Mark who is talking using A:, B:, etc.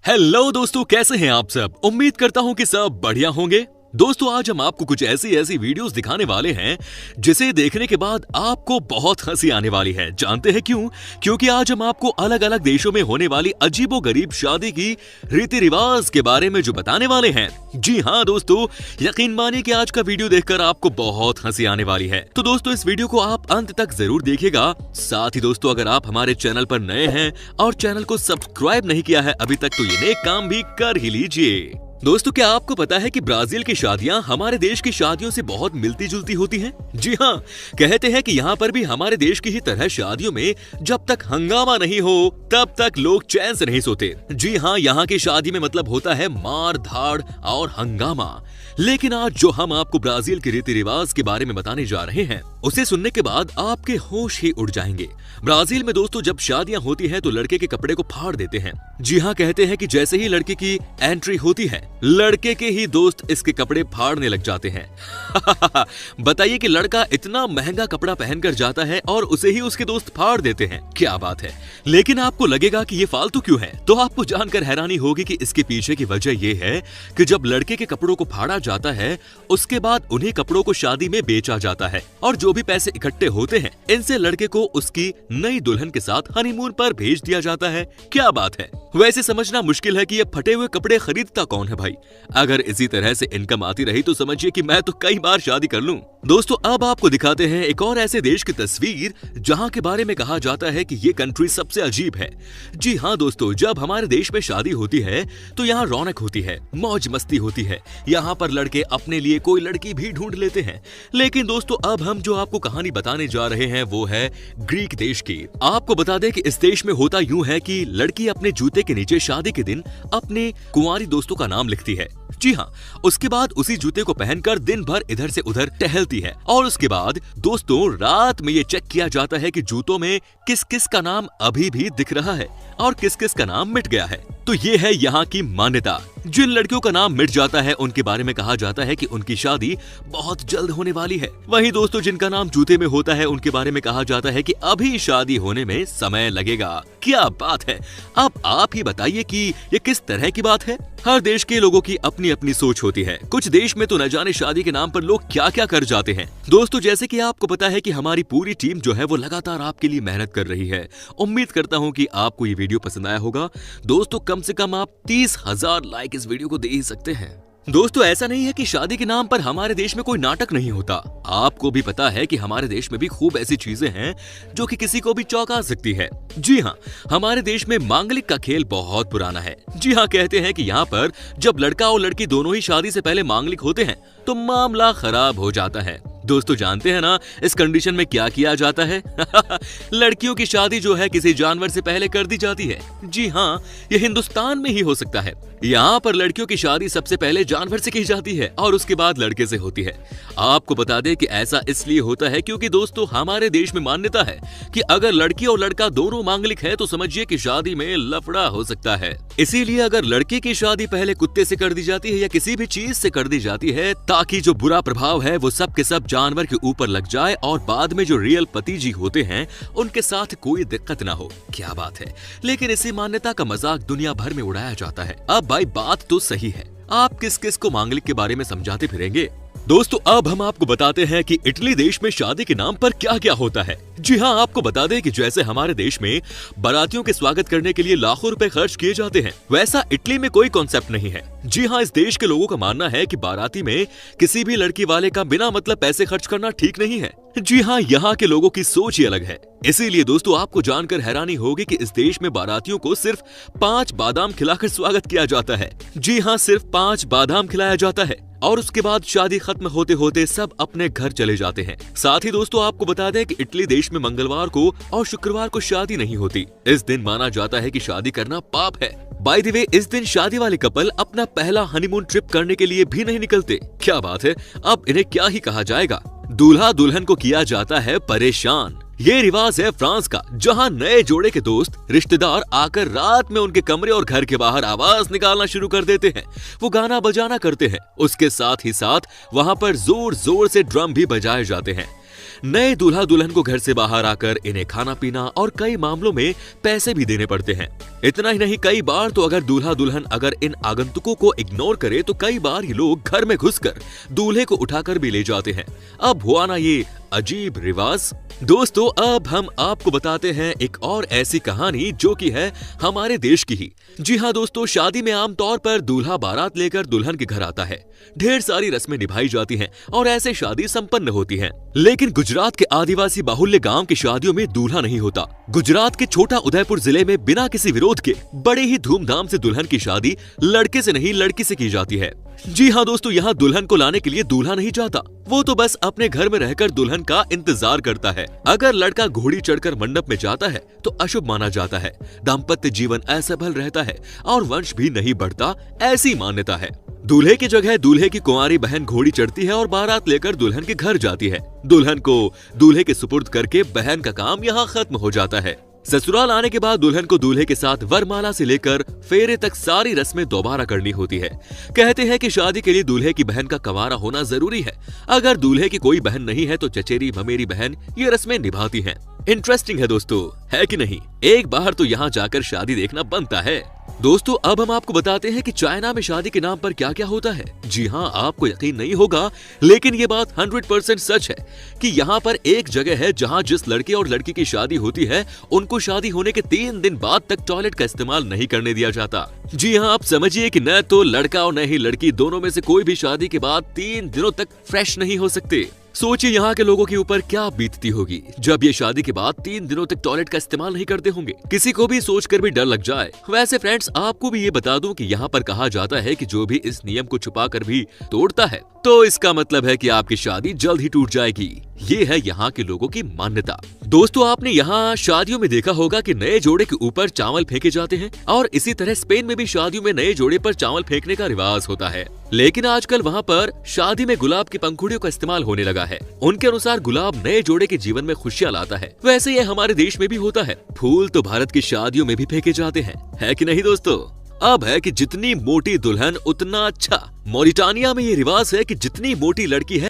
A: Hello दोस्तों, कैसे हैं आप सब। उम्मीद करता हूं कि सब बढ़िया होंगे। दोस्तों, आज हम आपको कुछ ऐसी वीडियोस दिखाने वाले हैं जिसे देखने के बाद आपको बहुत हंसी आने वाली है। जानते हैं क्यों? क्योंकि आज हम आपको अलग अलग देशों में होने वाली अजीबोगरीब शादी की रीति रिवाज के बारे में जो बताने वाले हैं। जी हाँ दोस्तों, यकीन मानिए कि आज का वीडियो देखकर आपको बहुत हंसी आने वाली है। तो दोस्तों, इस वीडियो को आप अंत तक जरूर देखिएगा। साथ ही दोस्तों, अगर आप हमारे चैनल पर नए हैं और चैनल को सब्सक्राइब नहीं किया है अभी तक, तो ये नेक काम भी कर ही लीजिए। दोस्तों, क्या आपको पता है कि ब्राजील की शादियां हमारे देश की शादियों से बहुत मिलती जुलती होती हैं? जी हाँ, कहते हैं कि यहाँ पर भी हमारे देश की ही तरह शादियों में जब तक हंगामा नहीं हो तब तक लोग चैन से नहीं सोते। जी हाँ, यहाँ की शादी में मतलब होता है मार धाड़ और हंगामा। लेकिन आज जो हम आपको ब्राजील के रीति रिवाज के बारे में बताने जा रहे हैं, उसे सुनने के बाद आपके होश ही उड़ जाएंगे। ब्राजील में दोस्तों जब शादियां होती हैं तो लड़के के कपड़े को फाड़ देते हैं। जी हाँ, कहते हैं कि जैसे ही लड़के की एंट्री होती है, लड़के के ही दोस्त इसके कपड़े फाड़ने लग जाते हैं। बताइए कि लड़का इतना महंगा कपड़ा पहनकर जाता है और उसे ही उसके दोस्त फाड़ देते हैं। क्या बात है। लेकिन आपको लगेगा कि ये फालतू क्यों है, तो आपको जानकर हैरानी होगी कि इसके पीछे की वजह ये है कि जब लड़के के कपड़ों को फाड़ा जाता है, उसके बाद उन्हीं कपड़ों को शादी में बेचा जाता है और जो भी पैसे इकट्ठे होते हैं, इनसे लड़के को उसकी नई दुल्हन के साथ हनीमून पर भेज दिया जाता है। क्या बात है। वैसे समझना मुश्किल है कि ये फटे हुए कपड़े खरीदता कौन है भाई। अगर इसी तरह से इनकम आती रही तो समझिए कि मैं तो कई बार शादी कर लूं। दोस्तों, अब आपको दिखाते हैं एक और ऐसे देश की तस्वीर जहां के बारे में कहा जाता है कि ये कंट्री सबसे अजीब है। जी हाँ दोस्तों, जब हमारे देश में शादी होती है तो यहाँ रौनक होती है, मौज मस्ती होती है। यहाँ पर लड़के अपने लिए कोई लड़की भी ढूंढ लेते हैं। लेकिन दोस्तों, अब हम जो आपको कहानी बताने जा रहे हैं वो है ग्रीक देश की। आपको बता दें कि इस देश में होता यूं है कि लड़की अपने जूते के नीचे शादी के दिन अपने कुंवारी दोस्तों का नाम लिखती है। जी हाँ, उसके बाद उसी जूते को पहनकर दिन भर इधर से उधर टहलती है और उसके बाद दोस्तों रात में ये चेक किया जाता है कि जूतों में किस किस का नाम अभी भी दिख रहा है और किस किस का नाम मिट गया है। तो ये है यहाँ की मान्यता। जिन लड़कियों का नाम मिट जाता है उनके बारे में कहा जाता है कि उनकी शादी बहुत जल्द होने वाली है। वहीं दोस्तों जिनका नाम जूते में होता है उनके बारे में कहा जाता है कि अभी शादी होने में समय लगेगा। क्या बात है। अब आप ही बताइए कि ये किस तरह की बात है। हर देश के लोगों की अपनी अपनी सोच होती है। कुछ देश में तो न जाने शादी के नाम पर लोग क्या क्या कर जाते हैं। दोस्तों, जैसे कि आपको पता है कि हमारी पूरी टीम जो है वो लगातार आपके लिए मेहनत कर रही है। उम्मीद करता हूँ कि आपको ये वीडियो पसंद आया होगा। दोस्तों, कम से कम आप 30,000 लाइक इस वीडियो को दे ही सकते हैं। दोस्तों, ऐसा नहीं है कि शादी के नाम पर हमारे देश में कोई नाटक नहीं होता। आपको भी पता है कि हमारे देश में भी खूब ऐसी चीजें हैं जो कि किसी को भी चौंका सकती है। जी हाँ, हमारे देश में मांगलिक का खेल बहुत पुराना है। जी हाँ, कहते हैं कि यहाँ पर जब लड़का और लड़की दोनों ही शादी से पहले मांगलिक होते हैं तो मामला खराब हो जाता है। दोस्तों, जानते हैं ना इस कंडीशन में क्या किया जाता है? लड़कियों की शादी जो है किसी जानवर से पहले कर दी जाती है। जी हाँ, ये हिंदुस्तान में ही हो सकता है। यहाँ पर लड़कियों की शादी सबसे पहले जानवर से की जाती है और उसके बाद लड़के से होती है। आपको बता दें कि ऐसा इसलिए होता है क्योंकि दोस्तों हमारे देश में मान्यता है कि अगर लड़की और लड़का दोनों मांगलिक है तो समझिए कि शादी में लफड़ा हो सकता है। इसीलिए अगर लड़के की शादी पहले कुत्ते से कर दी जाती है या किसी भी चीज से कर दी जाती है ताकि जो बुरा प्रभाव है वो सब के सब जानवर के ऊपर लग जाए और बाद में जो रियल पति जी होते हैं उनके साथ कोई दिक्कत ना हो। क्या बात है। लेकिन इसी मान्यता का मजाक दुनिया भर में उड़ाया जाता है। अब भाई बात तो सही है, आप किस किस को मांगलिक के बारे में समझाते फिरेंगे। दोस्तों, अब हम आपको बताते हैं कि इटली देश में शादी के नाम पर क्या क्या होता है। जी हाँ, आपको बता दें कि जैसे हमारे देश में बारातियों के स्वागत करने के लिए लाखों रुपए खर्च किए जाते हैं, वैसा इटली में कोई कॉन्सेप्ट नहीं है। जी हाँ, इस देश के लोगों का मानना है कि बाराती में किसी भी लड़की वाले का बिना मतलब पैसे खर्च करना ठीक नहीं है। जी हाँ, यहाँ के लोगों की सोच ही अलग है। इसीलिए दोस्तों आपको जानकर हैरानी होगी कि इस देश में बारातियों को सिर्फ 5 बादाम खिलाकर स्वागत किया जाता है। जी हाँ, सिर्फ 5 बादाम खिलाया जाता है और उसके बाद शादी खत्म होते होते सब अपने घर चले जाते हैं। साथ ही दोस्तों आपको बता दें कि इटली देश में मंगलवार को और शुक्रवार को शादी नहीं होती। इस दिन माना जाता है कि शादी करना पाप है। बाय द वे, इस दिन शादी वाले कपल अपना पहला हनीमून ट्रिप करने के लिए भी नहीं निकलते। क्या बात है। अब इन्हें क्या ही कहा जाएगा। दूल्हा दुल्हन को किया जाता है परेशान। ये रिवाज है फ्रांस का, जहां नए जोड़े के दोस्त रिश्तेदार आकर रात में उनके कमरे और घर के बाहर आवाज निकालना शुरू कर देते हैं। वो गाना बजाना करते हैं। उसके साथ ही साथ वहां पर जोर जोर से ड्रम भी बजाए जाते हैं। नए दूल्हा दुल्हन को घर से बाहर आकर इन्हें खाना पीना और कई मामलों में पैसे भी देने पड़ते हैं। इतना ही नहीं, कई बार तो अगर दूल्हा दुल्हन अगर इन आगंतुकों को इग्नोर करे तो कई बार ये लोग घर में घुसकर दूल्हे को उठाकर भी ले जाते हैं। अब हुआ ना ये अजीब रिवाज। दोस्तों, अब हम आपको बताते हैं एक और ऐसी कहानी जो कि है हमारे देश की ही। जी हाँ दोस्तों, शादी में आमतौर पर दूल्हा बारात लेकर दुल्हन के घर आता है। ढेर सारी रस्में निभाई जाती हैं और ऐसे शादी संपन्न होती है। लेकिन गुजरात के आदिवासी बाहुल्य गांव की शादियों में दूल्हा नहीं होता। गुजरात के छोटा उदयपुर जिले में बिना किसी विरोध के बड़े ही धूमधाम से दुल्हन की शादी लड़के से नहीं लड़की से की जाती है। जी हाँ दोस्तों, यहाँ दुल्हन को लाने के लिए दूल्हा नहीं जाता, वो तो बस अपने घर में रहकर दुल्हन का इंतजार करता है। अगर लड़का घोड़ी चढ़कर मंडप में जाता है तो अशुभ माना जाता है, दाम्पत्य जीवन असफल रहता है और वंश भी नहीं बढ़ता, ऐसी मान्यता है। दूल्हे की जगह दूल्हे की कुंवारी बहन घोड़ी चढ़ती है और बारात लेकर दुल्हन के घर जाती है। दुल्हन को दूल्हे के सुपुर्द करके बहन का काम यहाँ खत्म हो जाता है। ससुराल आने के बाद दुल्हन को दूल्हे के साथ वरमाला से लेकर फेरे तक सारी रस्में दोबारा करनी होती है। कहते हैं कि शादी के लिए दूल्हे की बहन का कंवारा होना जरूरी है। अगर दूल्हे की कोई बहन नहीं है तो चचेरी ममेरी बहन ये रस्में निभाती हैं। इंटरेस्टिंग है दोस्तों, है कि नहीं? एक बार तो यहाँ जाकर शादी देखना बनता है। दोस्तों, अब हम आपको बताते हैं कि चाइना में शादी के नाम पर क्या क्या होता है। जी हाँ, आपको यकीन नहीं होगा, लेकिन ये बात 100% सच है कि यहाँ पर एक जगह है जहाँ जिस लड़के और लड़की की शादी होती है उनको शादी होने के 3 दिन बाद तक टॉयलेट का इस्तेमाल नहीं करने दिया जाता। जी हाँ, आप समझिए कि न तो लड़का और न ही लड़की, दोनों में से कोई भी शादी के बाद 3 दिनों तक फ्रेश नहीं हो सकते। सोचिए यहाँ के लोगों के ऊपर क्या बीतती होगी जब ये शादी के बाद 3 दिनों तक टॉयलेट का इस्तेमाल नहीं करते होंगे। किसी को भी सोचकर भी डर लग जाए। वैसे फ्रेंड्स, आपको भी ये बता दूं कि यहाँ पर कहा जाता है कि जो भी इस नियम को छुपा कर भी तोड़ता है तो इसका मतलब है कि आपकी शादी जल्द ही टूट जाएगी। ये है यहाँ के लोगों की मान्यता। दोस्तों, आपने यहाँ शादियों में देखा होगा कि नए जोड़े के ऊपर चावल फेंके जाते हैं और इसी तरह स्पेन में भी शादियों में नए जोड़े पर चावल फेंकने का रिवाज होता है। लेकिन आजकल वहाँ पर शादी में गुलाब की पंखुड़ियों का इस्तेमाल होने लगा है। उनके अनुसार गुलाब नए जोड़े के जीवन में खुशियाँ लाता है। वैसे ये हमारे देश में भी होता है। फूल तो भारत की शादियों में भी फेंके जाते हैं, है कि नहीं दोस्तों? अब है कि जितनी मोटी दुल्हन उतना अच्छा। मॉरिटानिया में ये रिवाज है कि जितनी मोटी लड़की है